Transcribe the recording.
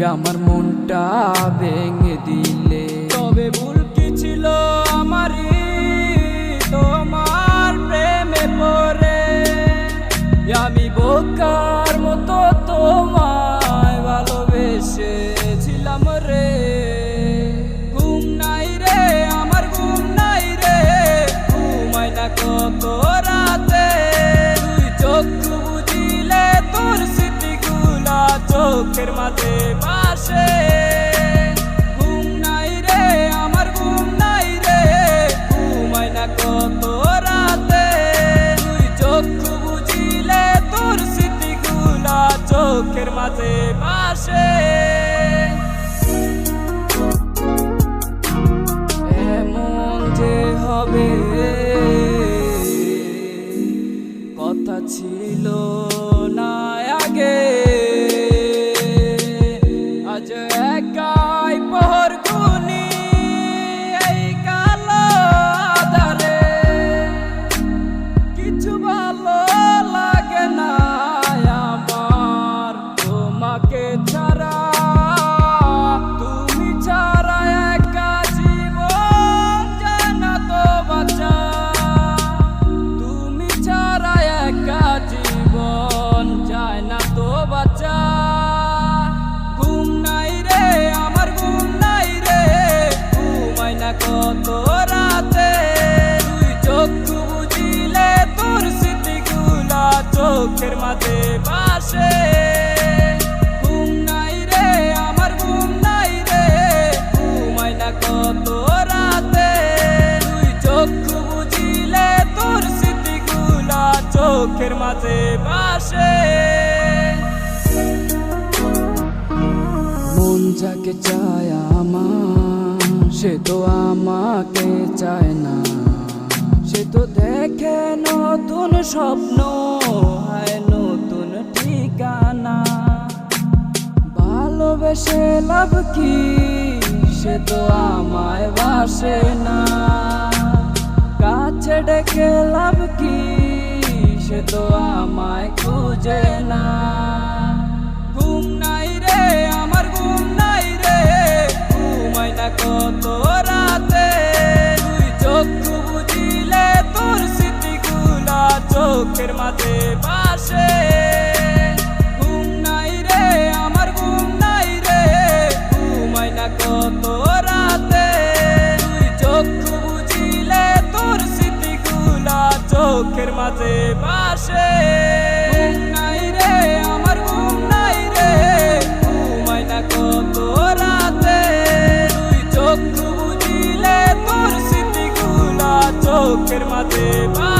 আমার মনটা ভেঙে দিলে। তবে ভুল কি ছিল আমারই তোমার প্রেমে পড়ে, আমি বোকার মতো তোমায় ভালোবেসেছিলাম রে। ঘুম নাই রে আমার ঘুম নাই রে, ঘুমাই না কত রাতে, তুই চক্ষু বুঝিলে তোর স্মৃতিগুলা চোখের মাঝে ভাসে। ঘুম নাই রে আমার ঘুম নাই রে, ঘুমাই না কত রাতে, তুই চক্ষু বুঝিলে তোর স্মৃতিগুলা চোখের মাঝে ভাসে। এমন যে হবে কথা ছিল না আগে, আজ একাই পহর গুনি এই কালো আঁধারে, কিছু ভালো লাগে না আমার তোমাকে ছাড়া, তুমি ছাড়া একা জীবন যায় না তো বাঁচা, তুমি ছাড়া একা জীবন যায় না তো বাঁচা। ঘুম নাই রে আমার ঘুম নাই রে, ঘুমাই না কত রাতে, তুই চক্ষু বুঝিলে তোর স্মৃতিগুলা চোখের মাঝে ভাসে। ঘুম নাই রে আমার ঘুম নাই রে, ঘুমাই না কত রাতে, তুই চক্ষু বুঝিলে তোর স্মৃতিগুলা চোখের মাঝে ভাসে। মন যাকে চায় আমার সে তো আমাকে চায় না, সে তো দেখে নতুন স্বপ্ন হায় নতুন ঠিকানা। ভালোবেসে লাভ কি সে তো আমায় বাসে না, কাছে ডেকে লাভ কি সে তো আমায় খুঁজে না। ঘুম নাই রে আমার ঘুম নাই রে, ঘুমাই না কত রাতে, তুই চক্ষু বুঝিলে তোর স্মৃতিগুলা চোখের মাঝে ভাসে। ঘুম নাই রে আমার ঘুম নাই রে, ঘুমাই না কত রাতে, তুই চক্ষু বুঝিলে তোর স্মৃতিগুলা চোখের মাঝে ভাসে। ঘুম নাই রে আমার ঘুম নাই রে, ঘুমাই না কত রাতে, তুই চক্ষু বুঝিলে তোর স্মৃতিগুলা চোখের মাঝে ভাসে।